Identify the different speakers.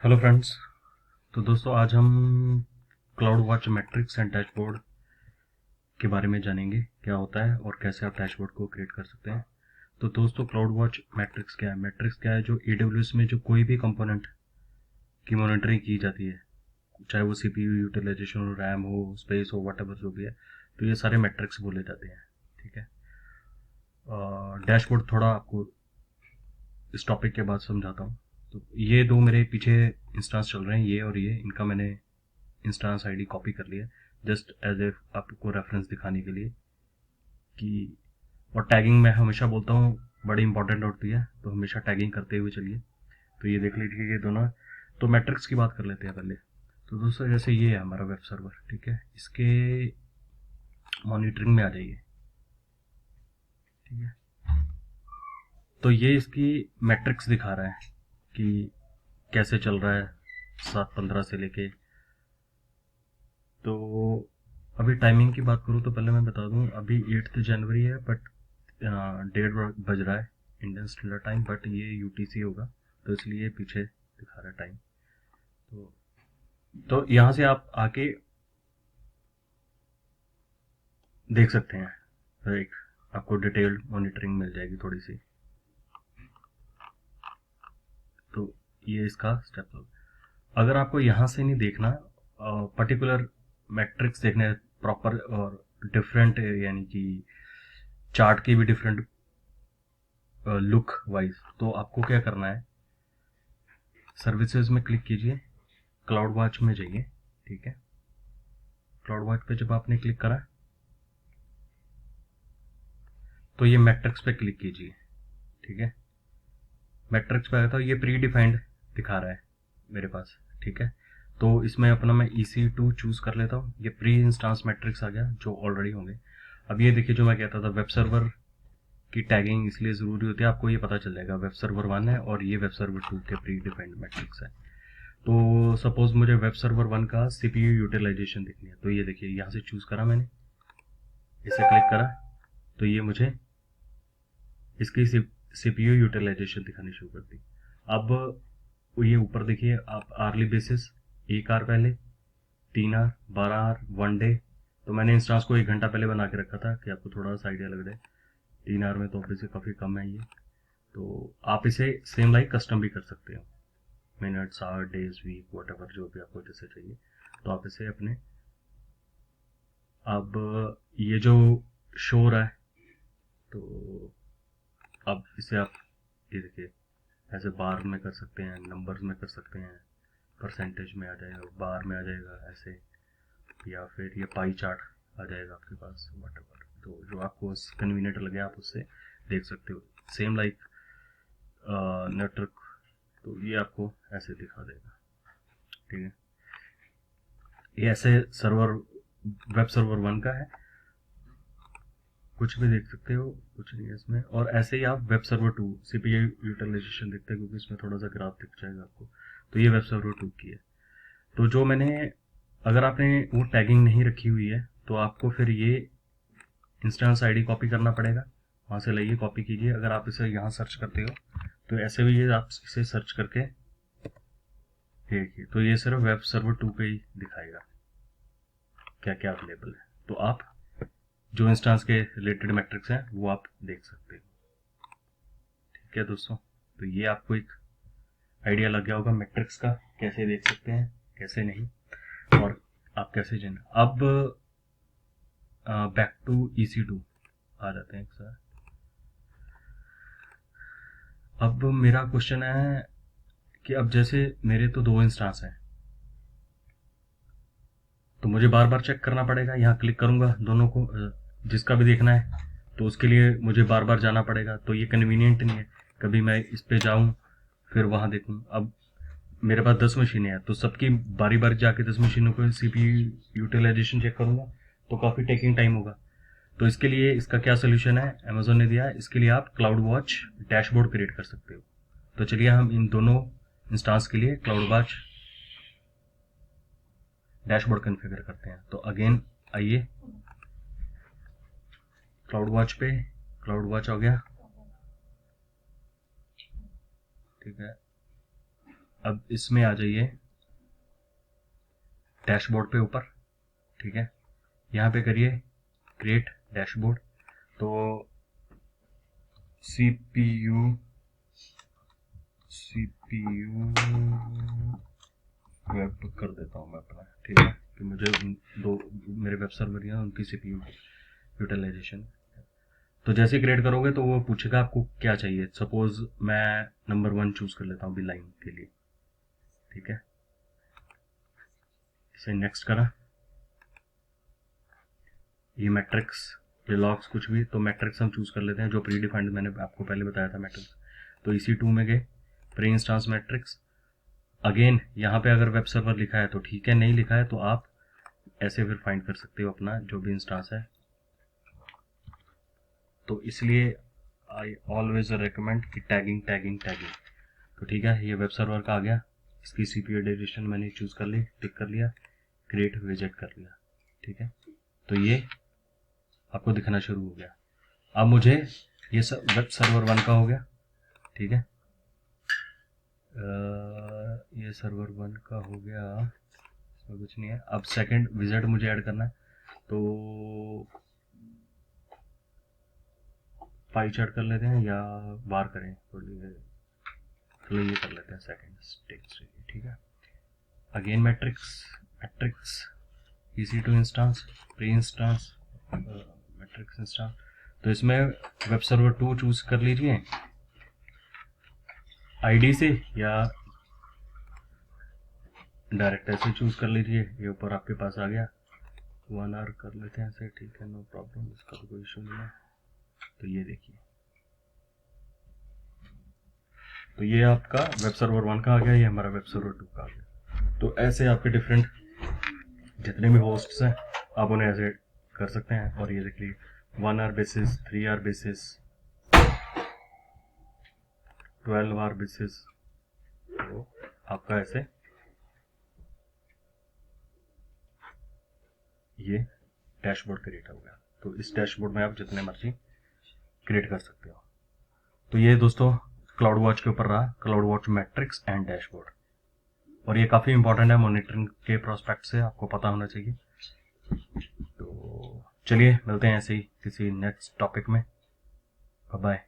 Speaker 1: Hello friends. तो दोस्तों आज हम cloud watch matrix and dashboard के बारे में जानेंगे क्या होता है और कैसे आप डैशबोर्ड को क्रिएट कर सकते हैं। तो दोस्तों क्लाउड वॉच मैट्रिक्स क्या है? मैट्रिक्स क्या है? जो AWS में जो कोई भी कंपोनेंट की मॉनिटरिंग की जाती है, चाहे वो CPU यूटिलाइजेशन हो, रैम हो, स्पेस हो, वट जो भी है, तो ये सारे मैट्रिक्स बोले जाते हैं। ठीक है। डैशबोर्ड थोड़ा आपको इस टॉपिक के बाद समझाता हूँ। तो ये दो मेरे पीछे इंस्टांस चल रहे हैं, ये और ये, इनका मैंने इंस्टांस आईडी कॉपी कर लिया जस्ट एज ए आपको रेफरेंस दिखाने के लिए कि। और टैगिंग मैं हमेशा बोलता हूँ बड़ी इंपॉर्टेंट होती है, तो हमेशा टैगिंग करते हुए चलिए। तो ये देख लीजिए ये दोनों है। तो मैट्रिक्स की बात कर लेते हैं पहले। तो दोस्तों जैसे ये है हमारा वेब सर्वर, ठीक है, इसके मॉनिटरिंग में आ जाइए। ठीक है। तो ये इसकी मैट्रिक्स दिखा रहा है कि कैसे चल रहा है 7:15 से लेके। तो अभी टाइमिंग की बात करूँ तो पहले मैं बता दूं, अभी 8 जनवरी है, बट 1:30 बज रहा है इंडियन स्टैंडर्ड टाइम, बट ये UTC होगा, तो इसलिए पीछे दिखा रहा है टाइम। तो यहाँ से आप आके देख सकते हैं, तो एक आपको डिटेल्ड मॉनिटरिंग मिल जाएगी थोड़ी सी। तो ये इसका स्टेप होगा। अगर आपको यहाँ से नहीं देखना, पर्टिकुलर मैट्रिक्स देखने प्रॉपर और डिफरेंट, यानी कि चार्ट की भी डिफरेंट लुक वाइज, तो आपको क्या करना है, सर्विसेज में क्लिक कीजिए, क्लाउड वॉच में जाइए। ठीक है। क्लाउड वॉच पे जब आपने क्लिक करा तो ये मैट्रिक्स पे क्लिक कीजिए। ठीक है। मैट्रिक्स पे आया था, ये प्री डिफाइंड दिखा रहा है मेरे पास। ठीक है। तो इसमें अपना मैं EC2 चूज कर लेता हूँ। ये प्री इंस्टांस मैट्रिक्स आ गया जो ऑलरेडी होंगे। अब ये देखिए, जो मैं कहता था वेब सर्वर की टैगिंग इसलिए जरूरी होती है, आपको ये पता चल जाएगा वेब सर्वर 1 है और ये वेब सर्वर 2 के प्री डिफाइंड मैट्रिक्स है। तो सपोज मुझे वेब सर्वर 1 का CPU यूटिलाइजेशन देखनी है, तो ये देखिए यहाँ से चूज करा मैंने, इसे क्लिक करा, तो ये मुझे इसकी CPU यूटिलाइजेशन दिखानी शुरू कर दी। अब ये ऊपर देखिए आप, आर्ली बेसिस, 1 आवर पहले, 3 आवर, 12 आवर, 1 डे। तो मैंने इंस्टांस को 1 घंटा पहले बना के रखा था कि आपको थोड़ा सा आइडिया लग जाए। 3 आवर में तो ऑब्वियसली काफ़ी कम है ये। तो आप इसे सेम लाइक कस्टम भी कर सकते हो, minutes, hour, days, week, whatever जो भी आपको जैसे चाहिए, तो आप इसे अपने। अब ये जो शो रहा है, तो अब इसे आप, ये देखिए, ऐसे बार में कर सकते हैं, नंबर्स में कर सकते हैं, परसेंटेज में आ जाएगा, बार में आ जाएगा ऐसे, या फिर ये पाई चार्ट आ जाएगा आपके पास, वट एवर, तो जो आपको कन्वीनियंट लगे आप उससे देख सकते हो, सेम लाइक नेटवर्क। तो ये आपको ऐसे दिखा देगा। ठीक है। ये ऐसे सर्वर, वेब सर्वर 1 का है, कुछ भी देख सकते हो, कुछ नहीं है इसमें। और ऐसे ही आप वेब सर्वर 2 CPU यूटिलाइजेशन देखते हैं, क्योंकि इसमें थोड़ा सा ग्राफ दिख जाएगा आपको। तो ये वेब सर्वर 2 की है। तो जो मैंने, अगर आपने वो टैगिंग नहीं रखी हुई है तो आपको फिर ये इंस्टेंस आईडी कॉपी करना पड़ेगा, वहां से लाइए, कॉपी कीजिए। अगर आप इसे यहाँ सर्च करते हो तो ऐसे भी ये आप इसे सर्च करके देखिए, तो ये सिर्फ वेब सर्वर 2 पे ही दिखाएगा क्या क्या अवेलेबल है। तो आप जो इंस्टांस के रिलेटेड मैट्रिक्स हैं वो आप देख सकते हो। ठीक है दोस्तों, तो ये आपको एक आइडिया लग गया होगा मैट्रिक्स का, कैसे देख सकते हैं, कैसे नहीं, और आप कैसे जान। अब बैक टू EC2 आ जाते हैं सर। अब मेरा क्वेश्चन है कि अब जैसे मेरे तो 2 इंस्टांस हैं, तो मुझे बार बार चेक करना पड़ेगा, यहाँ क्लिक करूंगा दोनों को, जिसका भी देखना है, तो उसके लिए मुझे बार बार जाना पड़ेगा, तो ये कन्वीनियंट नहीं है। कभी मैं इस पे जाऊं फिर वहां देखूं। अब मेरे पास 10 मशीनें हैं, तो सबकी बारी बारी जाके 10 मशीनों को CPU यूटिलाइजेशन चेक करूंगा, तो काफ़ी टेकिंग टाइम होगा। तो इसके लिए इसका क्या सोल्यूशन है अमेजोन ने दिया है, इसके लिए आप क्लाउड वॉच डैशबोर्ड क्रिएट कर सकते हो। तो चलिए हम इन दोनों इंस्टांस के लिए क्लाउड वॉच डैशबोर्ड कॉन्फ़िगर करते हैं। तो अगेन आइए, क्लाउड वॉच पे, क्लाउड वॉच हो गया। ठीक है। अब इसमें आ जाइए डैशबोर्ड पे ऊपर, ठीक है। यहाँ पे करिए क्रिएट डैशबोर्ड। तो CPU वेब कर देता हूँ मैं अपना, ठीक है, कि मुझे दो मेरे वेब सर्वर हैं उनकी CPU यूटिलाइजेशन। तो जैसे ही क्रिएट करोगे तो वो पूछेगा आपको क्या चाहिए। सपोज मैं नंबर 1 चूज कर लेता हूँ अभी लाइन के लिए, ठीक है। इसे नेक्स्ट करा, ये मैट्रिक्स, ये लॉग्स कुछ भी, तो मैट्रिक्स हम चूज कर लेते हैं जो प्री डिफाइंड मैंने आपको पहले बताया था मैट्रिक्स। तो EC2 में गए, प्री इंस्टांस मैट्रिक्स। अगेन यहाँ पे अगर वेब सर्वर लिखा है तो ठीक है, नहीं लिखा है तो आप ऐसे फिर फाइंड कर सकते हो अपना जो भी इंस्टांस है। तो इसलिए आई ऑलवेज रिकमेंड कि टैगिंग टैगिंग टैगिंग। तो ठीक है, ये वेब सर्वर का आ गया, इसकी CPU एडिशन मैंने चूज कर ली, टिक कर लिया, क्रिएट विजेट कर लिया, ठीक है। तो ये आपको दिखना शुरू हो गया। अब मुझे ये सब वेब सर्वर 1 का हो गया, ठीक है। ये सर्वर 1 का हो गया, इसमें कुछ नहीं है। अब सेकंड विजिट मुझे ऐड करना है, तो पाई चार्ट कर लेते हैं या बार करें, चलो ये कर लेते हैं सेकंड स्टेज, ठीक है। Again matrix EC2 instance, pre instance, matrix instance. तो इसमें वेब सर्वर 2 चूज कर लीजिए आईडी से, या डायरेक्ट ऐसे चूज कर लीजिए। ये ऊपर आपके पास आ गया, 1 आवर कर लेते हैं ऐसे, ठीक है, नो प्रॉब्लम, इसका तो कोई इशू नहीं है। तो ये देखिए, तो ये आपका वेब सर्वर 1 का आ गया, ये हमारा वेब सर्वर 2 का आ गया। तो ऐसे आपके डिफरेंट जितने भी होस्ट्स हैं आप उन्हें ऐसे कर सकते हैं। और ये देख लीजिए 1 hour basis, 3 hour basis, 12 hour basis, तो आपका ऐसे ये डैशबोर्ड क्रिएट हो गया। तो इस डैशबोर्ड में आप जितने मर्जी क्रिएट कर सकते हो। तो ये दोस्तों क्लाउड वॉच के ऊपर रहा, cloud watch matrix and dashboard. और ये काफ़ी इंपॉर्टेंट है मॉनिटरिंग के प्रोस्पेक्ट से, आपको पता होना चाहिए। तो चलिए मिलते हैं ऐसे ही किसी नेक्स्ट टॉपिक में। Bye bye.